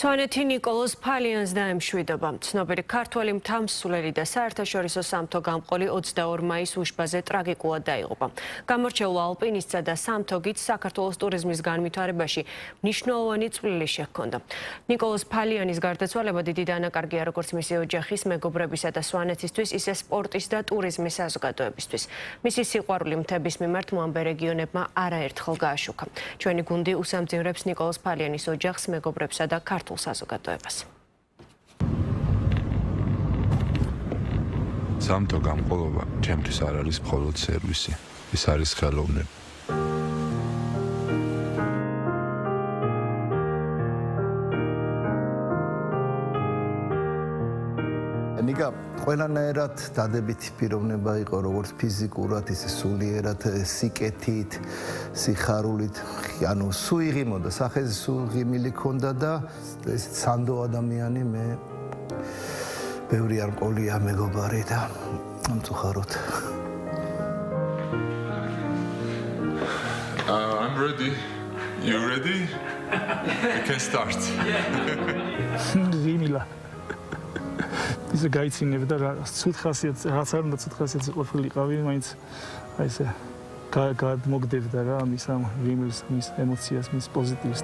სვანეთი ნიკოლოზ ფალიანს დაემშვიდობა. ცნობილი ქართველი მთამსვლელი და საერთაშორისო სამთო გამყოლი 22 მაისს უშბაზე ტრაგიკულად დაიღუპა. გამორჩეულ ალპინისტსა და სამთო გიდს საქართველოს ტურიზმის განვითარებაში მნიშვნელოვანი წვლილი შეჰქონდა. ნიკოლოზ ფალიანის გარდაცვალება დიდი დანაკარგია როგორც მისი ოჯახის, მეგობრებისა და სვანეთისთვის, ისე სპორტის და ტურიზმის საზოგადოებისთვის. მისი სიყვარული მთების მიმართ მოამბე რეგიონებმა არაერთხელ გააშუქა. ჩვენი გუნდი უსამძიმრებს ნიკოლოზ ფალიანის ოჯახს, მეგობრებსა და ქართულ საზოგადოებას. სამთო გამყოლობა ჩემთვის არ არის მხოლოდ სერვისი, ის არის ხელოვნება. ნიკა ყველანაირად დადებითი პიროვნება იყო, როგორც ფიზიკურად, ისე სულიერად, სიკეთით, სიხარულით, ანუ სუიღიმოდა, სახეზე სულღიმილი ქონდა და ეს სანდო ადამიანი მე ბევრი არ მყოლია მეგობარი და ამწუხაროდ. I'm ready. You ready? We can start. ღიმილა ისე გაიცინებ და ცუდ ხასიათს, რაც არ უნდა ცუდ ხასიათს ყოფილიყავი, მაინც აი ესე გადმოგდებდა რა მის ამ ღიმილს, მის ემოციას, მის პოზიტივს.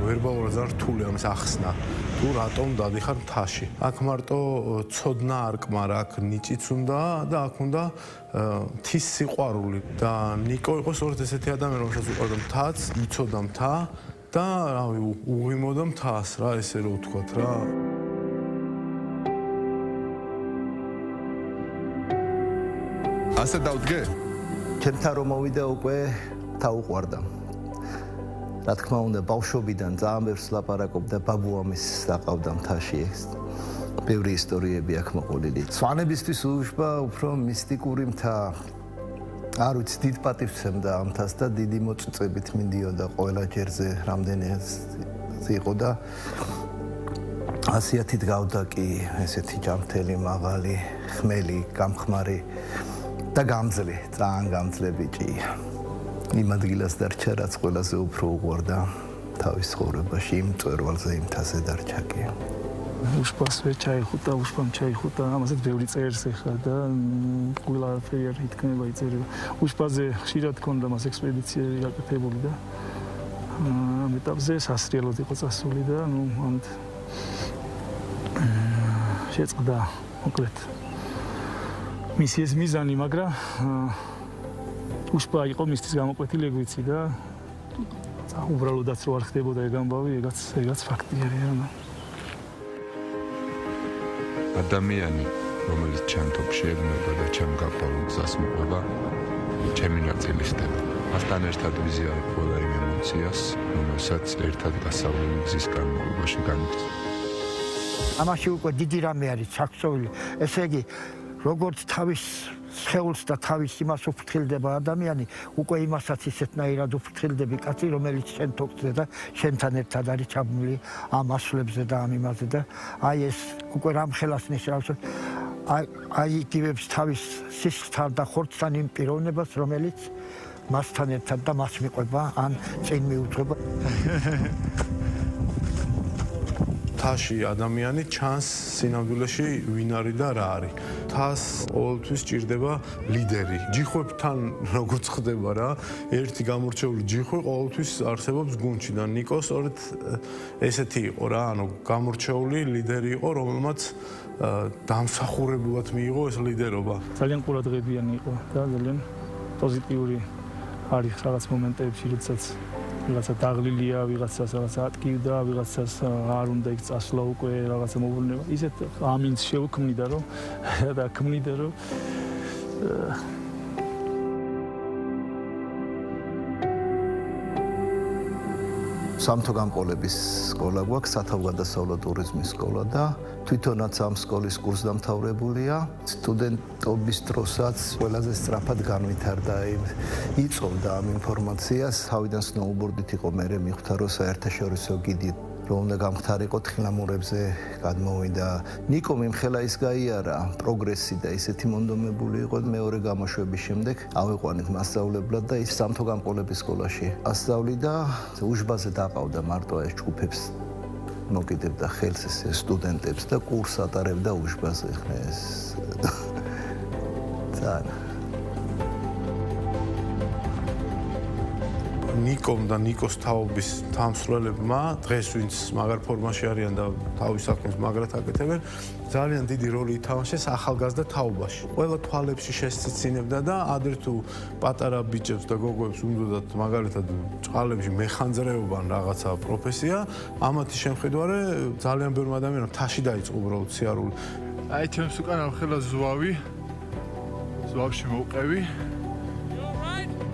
ვერბალურად არ რთული ამის ახსნა. თუ რატომ დადიხარ მთაში? აქ მარტო ცოდნა არ კმარა, აქ ნიჭიც უნდა და აქ უნდა მთის სიყვარული და ნიკო იყო სწორედ ესეთი ადამიანი, რომელსაც უყვარდა მთაც, იცოდა მთა და რავი უღიმოდა მთას რა, ესე რომ ვთქვათ რა. ასე დავდგე? ჩემთან რომ მოვიდა უკვე თავუყვარდა. რა თქმა უნდა, ბავშვობიდან ძალიან ბევრს ლაპარაკობდა, ბაბუამის დაყავდა მთაში. ბევრი ისტორიები აქვს მოყოლილი. სვანებისთვის უშბა უფრო მისტიკური მთა. არ ვიცი, დიდ პატივს ემდა ამ მთას და დიდი მოწიწებით მინდიოდა ყველა ჯერზე რამდენიც იყო და ასიათით გავდა კი ესეთი ჯანმრთელი, მაღალი, ხმელი, გამხმარი და გამძლე, ძალიან გამძლე ბიჭი. იმ ადგილას დარჩა, რაც ყველაზე უფრო უყვარდა თავის ცხოვრებაში, იმ მწვერვალზე, იმ მთაზე დარჩა კი. უშბასვე ჩაიხუტა, უშბამ ჩაიხუტა, ამასაც ბევრი წერს ეხლა და ყველაფერი არ ითქმება, იწერება. უშბაზე ხშირად ჰქონდა მას ექსპედიციები გაკეთებული და ამ ეტაპზე სასრიალოდ იყო წასული და ნუ ამით შეწყდა მოკლედ მისი ეს მიზანი, მაგრამ უშბა იყო მისთვის გამოკვეთილი, ეგ ვიცი და უბრალოდაც რო არ ხდებოდა ეგ ამბავი, ეგაც ფაქტია რა. ადამიანი, რომელიც ჩემთობში ეგნება და ჩემ გაყოლულ გზას მოყვება, ჩემი ნაწილი ხდება. მასთან ერთად ვიზიარებ ყველა იმ ემოციას, რომელსაც ერთად გასავლელი გზის განმავლობაში განვიხილავ. ამაში უკვე დიდი რამე არის ჩაქცეული. ესე იგი, როგორც თავის სხეულს და თავის იმას უფრთხილდება ადამიანი, უკვე იმასაც ისეთნაირად უფრთხილდები კაცი, რომელიც შენ თოქზე და შენთან ერთად არის ჩაბმული ამ ასვლებზე და ამ იმაზე და აი ეს უკვე რამ ხელას ნიშნავს, აი იგივებს თავის სისხლთან და ხორცთან იმ პიროვნებას, რომელიც მასთან ერთად და მას მიყვება, ან წინ მიუძღება. მთაში ადამიანი ჩანს სინამდვილეში ვინ არის და რა არის. მთას ყოველთვის ჭირდება ლიდერი. ჯიხვებთან როგორც ხდება რა, ერთი გამორჩეული ჯიხვი ყოველთვის არსებობს გუნდში და ნიკო სწორედ ესეთი იყო რა, ანუ გამორჩეული ლიდერი იყო, რომელმაც დამსახურებულად მიიღო ეს ლიდერობა. ძალიან ყურადღებიანი იყო და ძალიან პოზიტიური არის რაღაც მომენტებში, როდესაც ვიღაცა დაღლილია, ვიღაცას რაღაცა ატკივდა, ვიღაცას არ უნდა იქ წასვლა უკვე რაღაცა მოვლენა. ისეთ ამინს შევქმნიდა რომ და ქმნიდა რომ სამთო გამყოლების სკოლა გვაქვს, სათავგადასავლო ტურიზმის სკოლა და თვითონაც ამ სკოლის კურსდამთავრებულია. სტუდენტობის დროსაც ყველაზე სწრაფად განვითარდა, იწოვდა ამ ინფორმაციას. თავიდან სნოუბორდით იყო, მერე მიხვდა რომ საერთაშორისო გიდი რომ უნდა გამختარიყო თხილამურებზე გადმოვიდა. ნიკო მიმხელა ის გაიარა პროგრესი და ისეთი მონდომებული იყო მეორე გამოშვების შემდეგ ავიყვანეთ მასწავლებლად და ის სამთო გამყოლების სკოლაში ასწავლიდა უშბაზე დაყავდა მარტო ეს ჯგუფებს მოკიდებდა ხელს ეს სტუდენტებს და კურსს ატარებდა უშბაზე ხე ეს ძალიან ნიკომ და ნიკოს თაობის თამსვლელებმა დღეს ვინც მაგარ ფორმაში არიან და თავის საქმეს მაგრად აკეთებენ ძალიან დიდი როლი ითამაშეს ახალგაზრდა თაობაში. ყველა თვალებში შესცინებდა და ადრე თუ პატარა ბიჭებს და გოგოებს უნდათ მაგალითად ჭყალებში მეხანძრეობან რაღაცა პროფესია, ამათი შემხედვარე ძალიან ბევრი ადამიანმა თაში დაიწყო უბრალოდ სიარული. აი ჩემს უკან ამხელა ზვავი. ზვავში მოვყევი.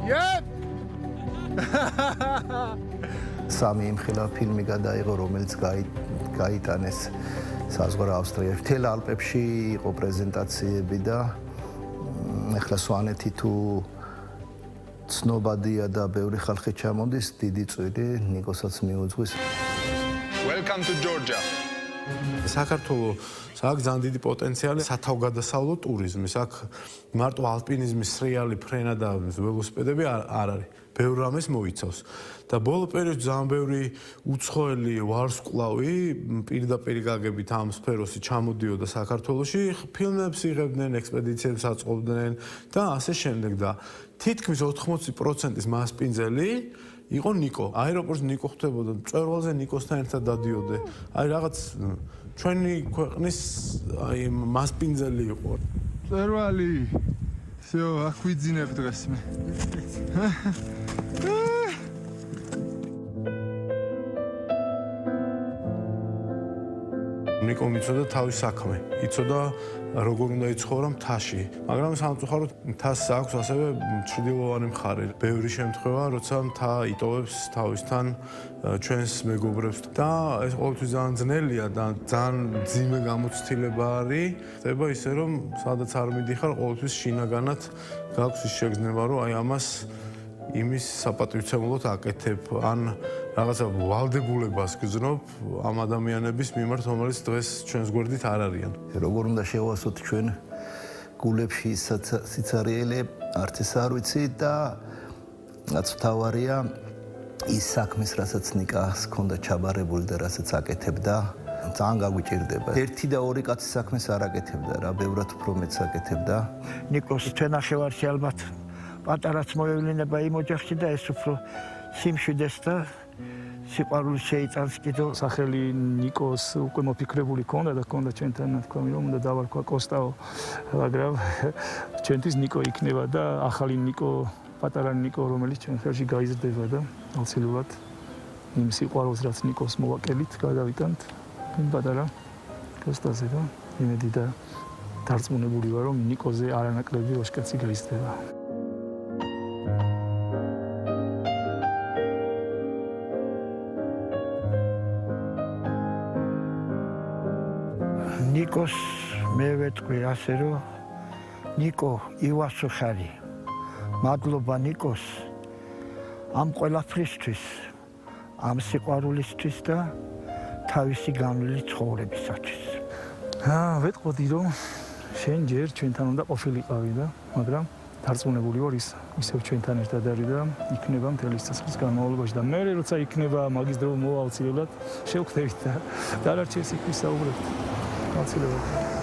Yep! სამი იმხელა ფილმი გადაიღო, რომელიც გაიტანეს საზღვარ ავსტრიაში. მთელ ალპებში იყო პრეზენტაციები და ეხლა სვანეთი თუ ცნობადია და ბევრი ხალხი ჩამოდის, დიდი წვირი ნიკოსაც მიუძღვის. Welcome to Georgia. საქართველოს აქ ძალიან დიდი პოტენციალი სათავგადასავლო ტურიზმის. აქ მარტო ალპინიზმის სრიალი ფრენა და ველოსიპედები არ არის. ბევრ რამეს მოიცავს. და ბოლო პერიოდში ძალიან ბევრი უცხოელი ვარსკვლავი პირდაპირ გაგებით ამ სფეროში ჩამოდიოდა საქართველოში, ფილმებს იღებდნენ, ექსპედიციებს აწყობდნენ და ასე შემდეგ და თითქმის 80%-ის მასპინძელი იყო ნიკო. აეროპორტში ნიკო ხდებოდა, მწვერვალზე ნიკოსთან ერთად დადიოდე. აი რაღაც ჩვენი ქვეყნის აი მასპინძელი იყო. მწვერვალი. всё, აქ ვიძინებ დღეს მე. ნიკომ იცოდა თავის საქმე, იცოდა როგორ უნდა იცხოვრა მთაში, მაგრამ სამწუხაროდ მთას აქვს ასევე ჩრდილოვანი მხარე. ბევრი შემთხვევა, როცა მთა იტოვებს თავისთან ჩვენს მეგობრებს და ეს ყოველთვის ძალიან ძნელია და ძალიან ძიმე გამოცდილება არის. ხდება ისე რომ სადაც არ მიდიხარ, ყოველთვის შინაგანად გაქვს ის შეგრძნება, რომ აი ამას იმის საპატივცემულოდ აკეთებ ან რაღაცა ვალდებულებას გზნობ ამ ადამიანების მიმართ, რომელიც დღეს ჩვენს გვერდით არ არიან. როგორ უნდა შევასოთ ჩვენ გულებში სიცარიელე, არც ეს არ ვიცი და რაც თავარია ის საქმის, რასაც ნიკას ჰქონდა ჩაბარებული და რასაც აკეთებდა, ძალიან გაგვიჭირდება. ერთი და ორი კაცის საქმეს არ აკეთებდა რა, ბევრად უფრო მეც აკეთებდა. ნიკოს ჩვენახევარში ალბათ პატარაც მოევლინება იმ ოჯახში და ეს უფრო სიმშვიდეს და სიყვარული შეიწამს კიდევ. სახელი ნიკოს უკვე მოფიქრებული ქონდა და ქონდა ჩვენთან თქვა რომ უნდა დავარქვა კოსტაო, მაგრამ ჩვენთვის ნიკო იქნება და ახალი ნიკო, პატარა ნიკო, რომელიც ჩვენ ხელში გაიზრდება და აუცილებლად იმ სიყვარულს, რაც ნიკოს მოვაკელით, გადავიტანთ იმ პატარა კოსტაზე და იმედი და დარწმუნებული ვარ, რომ ნიკოზე არანაკლები ოშკაცი გაიზრდება. ნიკოს მე ვეთქვი ასე რომ ნიკო ივასო ხარი. მადლობა ნიკოს ამ ყველაფრისთვის, ამ სიყვარულისთვის და თავისი განვლილი ცხოვრებისათვის. ვეთყოდი რომ შენ ჯერ ჩვენთან უნდა ყოფილიყავი და მაგრამ დარწმუნებული ვარ ისევ ჩვენთან ერთად არის და იქნება მთელი სიცოცხლის განმავლობაში და მე როცა იქნება მაგის დრო მოაუცილებლად შევხვდებით და დარჩეს იქ ვისაუბრებთ. Absolutely.